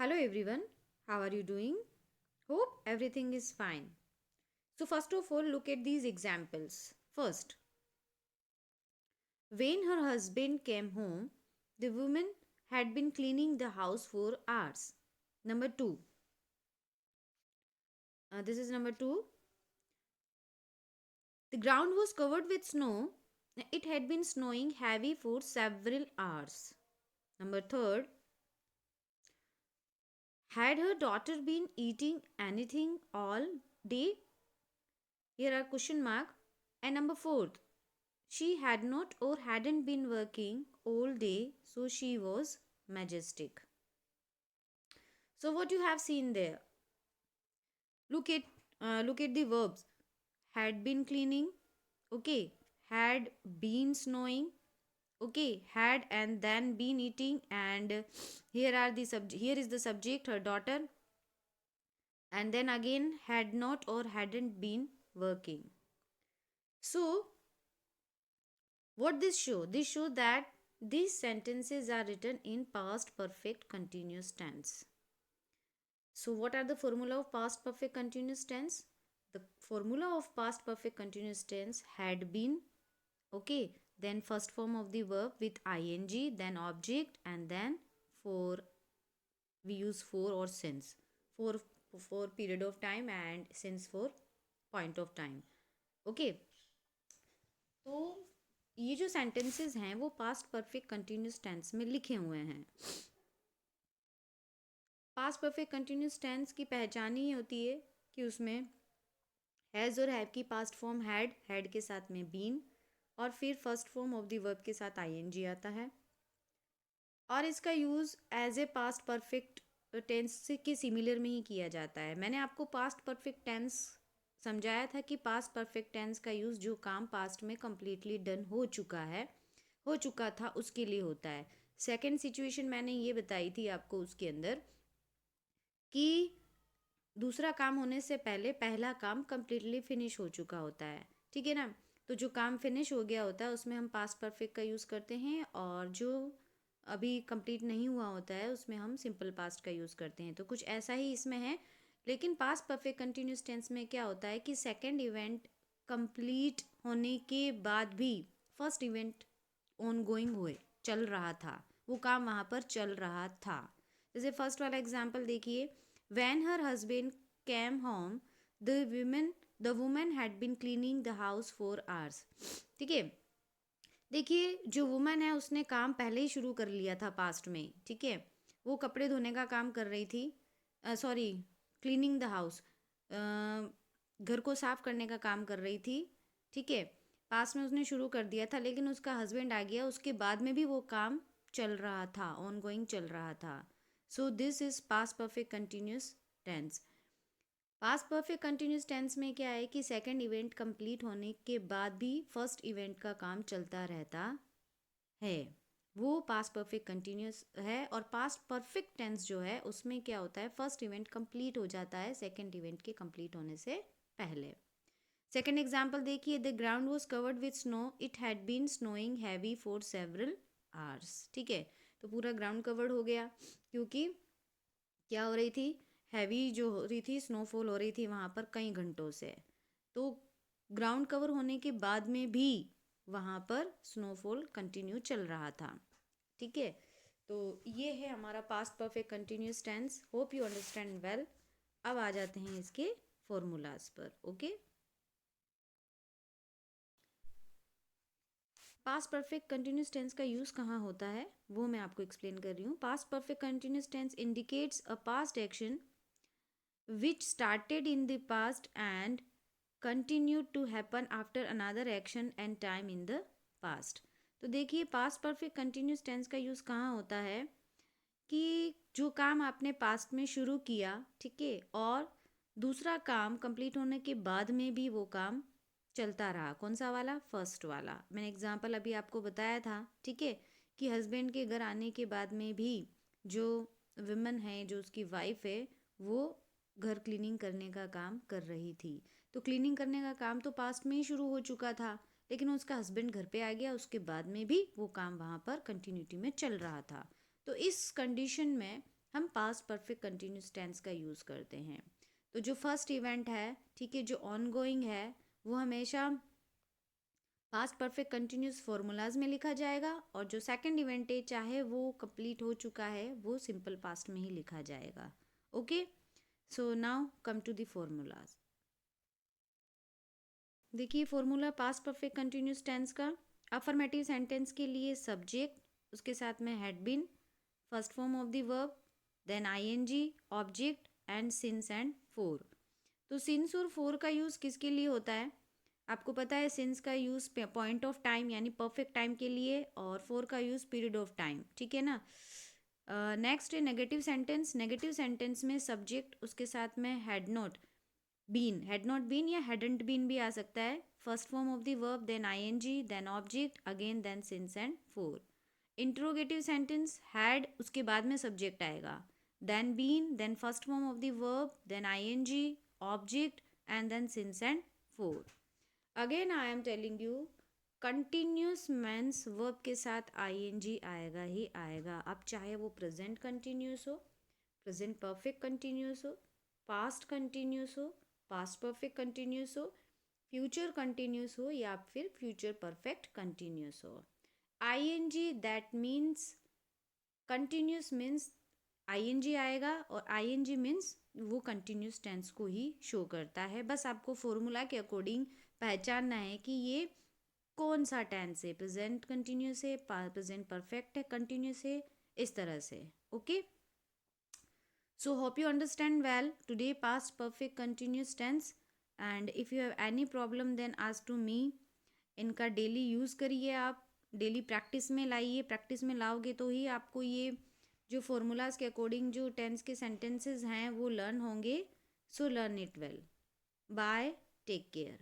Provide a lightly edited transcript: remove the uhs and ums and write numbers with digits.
Hello everyone, how are you doing? Hope everything is fine. So, first of all, look at these examples. First, when her husband came home, the woman had been cleaning the house for hours. Number two, this is number two. The ground was covered with snow. It had been snowing heavy for several hours. Number third, had her daughter been eating anything all day? Here are question mark. And number fourth, she had not or hadn't been working all day, so she was majestic. So what you have seen there? Look at look at the verbs. Had been cleaning, okay. Had been snowing, okay. Had and then been eating, and here is the subject, her daughter, and then again had not or hadn't been working. So what this show? This show that these sentences are written in past perfect continuous tense. So what are the formula of past perfect continuous tense? The formula of past perfect continuous tense had been, okay, then first form of the verb with ing, then object, and then for we use for or since. For period of time and since for point of time. Okay. तो ये जो sentences हैं वो past perfect continuous tense में लिखे हुए हैं. Past perfect continuous tense की पहचान ही होती है कि उसमें हैज़ और हैव की पास्ट फॉर्म हैड के साथ में बीन, और फिर first form of the verb के साथ आईएनजी आता है, और इसका use as a past perfect tense के सिमिलर में ही किया जाता है. मैंने आपको पास्ट परफेक्ट टेंस समझाया था कि पास्ट परफेक्ट टेंस का यूज़ जो काम पास्ट में कम्प्लीटली डन हो चुका था उसके लिए होता है. सेकेंड सिचुएशन मैंने ये बताई थी आपको उसके अंदर कि दूसरा काम होने से पहले पहला काम कम्प्लीटली फिनिश हो चुका होता है. ठीक है ना. तो जो काम फिनिश हो गया होता है उसमें हम पास्ट परफेक्ट का यूज़ करते हैं, और जो अभी कंप्लीट नहीं हुआ होता है उसमें हम सिंपल पास्ट का यूज़ करते हैं. तो कुछ ऐसा ही इसमें है. लेकिन पास्ट परफेक्ट कंटिन्यूस टेंस में क्या होता है कि सेकेंड इवेंट कंप्लीट होने के बाद भी फर्स्ट इवेंट ऑन गोइंग हुए चल रहा था, वो काम वहाँ पर चल रहा था. जैसे फर्स्ट वाला एग्जाम्पल देखिए. When her husband came home, the woman had been cleaning the house for hours. ठीक है. देखिए जो वुमन है उसने काम पहले ही शुरू कर लिया था पास्ट में. ठीक है. वो कपड़े धोने का काम कर रही थी, सॉरी, क्लीनिंग द हाउस, घर को साफ करने का काम कर रही थी. ठीक है. पास्ट में उसने शुरू कर दिया था, लेकिन उसका हस्बैंड आ गया, उसके बाद में भी वो काम चल रहा था, ऑन गोइंग चल रहा था. So this is past perfect continuous tense. Past perfect continuous tense में क्या है कि सेकंड इवेंट कंप्लीट होने के बाद भी फर्स्ट इवेंट का काम चलता रहता है, वो पास्ट परफेक्ट कंटिन्यूस है. और पास्ट परफेक्ट टेंस जो है उसमें क्या होता है, फर्स्ट इवेंट कंप्लीट हो जाता है सेकंड इवेंट के कंप्लीट होने से पहले. सेकंड एग्जांपल देखिए. The ground was covered with snow. It had been snowing heavy for several hours. ठीक है. तो पूरा ग्राउंड कवर्ड हो गया क्योंकि क्या हो रही थी, हैवी जो हो रही थी, स्नोफॉल हो रही थी वहाँ पर कई घंटों से. तो ग्राउंड कवर होने के बाद में भी वहाँ पर स्नोफॉल कंटिन्यू चल रहा था. ठीक है. तो ये है हमारा past perfect continuous tense. Hope you understand well. अब आ जाते हैं इसके फॉर्मूलाज पर. Okay. Past perfect continuous tense का यूज़ कहाँ होता है वो मैं आपको एक्सप्लेन कर रही हूँ. Past perfect continuous tense indicates a past action which started in the past and continued to happen after another action and time in the past. तो देखिए पास्ट परफेक्ट कंटिन्यूस टेंस का यूज़ कहाँ होता है कि जो काम आपने पास्ट में शुरू किया, ठीक है, और दूसरा काम कंप्लीट होने के बाद में भी वो काम चलता रहा. कौन सा वाला? फर्स्ट वाला. मैंने एग्जांपल अभी आपको बताया था. ठीक है. कि हस्बैंड के घर आने के बाद में भी जो विमन है, जो उसकी वाइफ है, वो घर क्लीनिंग करने का काम कर रही थी. तो क्लीनिंग करने का काम तो पास्ट में ही शुरू हो चुका था, लेकिन उसका हस्बैंड घर पे आ गया, उसके बाद में भी वो काम वहाँ पर कंटिन्यूटी में चल रहा था. तो इस कंडीशन में हम पास्ट परफेक्ट कंटिन्यूस टेंस का यूज़ करते हैं। तो जो फर्स्ट इवेंट है, ठीक है, जो ऑन गोइंग है, वो हमेशा पास्ट परफेक्ट कंटिन्यूस फॉर्मूलाज में लिखा जाएगा, और जो सेकंड इवेंट है, चाहे वो कंप्लीट हो चुका है, वो सिंपल पास्ट में ही लिखा जाएगा। Okay, so now come to the formulas. देखिए formula past perfect continuous tense का, अफर्मेटिव सेंटेंस के लिए सब्जेक्ट, उसके साथ में had been, first form of the verb, then ING, object and since and for. तो सिंस और फोर का यूज़ किसके लिए होता है? आपको पता है सिंस का यूज़ पॉइंट ऑफ टाइम यानी परफेक्ट टाइम के लिए, और फोर का यूज़ पीरियड ऑफ टाइम, ठीक है ना। नेक्स्ट है नेगेटिव सेंटेंस। नेगेटिव सेंटेंस में सब्जेक्ट, उसके साथ में had not been, had not been या हैडंट बीन भी आ सकता है, first form of the verb, then ING, then object, again then since and for. Interrogative sentence, had उसके बाद में सब्जेक्ट आएगा, then been, then first form of the verb, then ING, object and then since and for. Again I am telling you, continuous means verb के साथ ING आएगा ही आएगा। अब चाहे वो प्रेजेंट कंटिन्यूस हो, प्रेजेंट परफेक्ट कंटिन्यूस हो, पास्ट कंटिन्यूस हो, पास्ट परफेक्ट कंटिन्यूस हो, फ्यूचर कंटिन्यूस हो, या फिर फ्यूचर परफेक्ट कंटिन्यूस हो। ING that means, continuous means ING आएगा, और आईएनजी मीन्स वो कंटिन्यूस टेंस को ही शो करता है। बस आपको फॉर्मूला के अकॉर्डिंग पहचानना है कि ये कौन सा टेंस है, प्रेजेंट कंटिन्यूस है, प्रेजेंट परफेक्ट है कंटिन्यूस है, इस तरह से। Okay, so hope you understand well today past perfect continuous tense, and if you have any problem then ask to me। इनका डेली यूज़ करिए, आप डेली प्रैक्टिस में लाइए, प्रैक्टिस में लाओगे तो ही आपको ये जो फॉर्मूलाज के अकॉर्डिंग जो टेंस के सेंटेंसेस हैं वो लर्न होंगे। So learn it well. Bye, take care.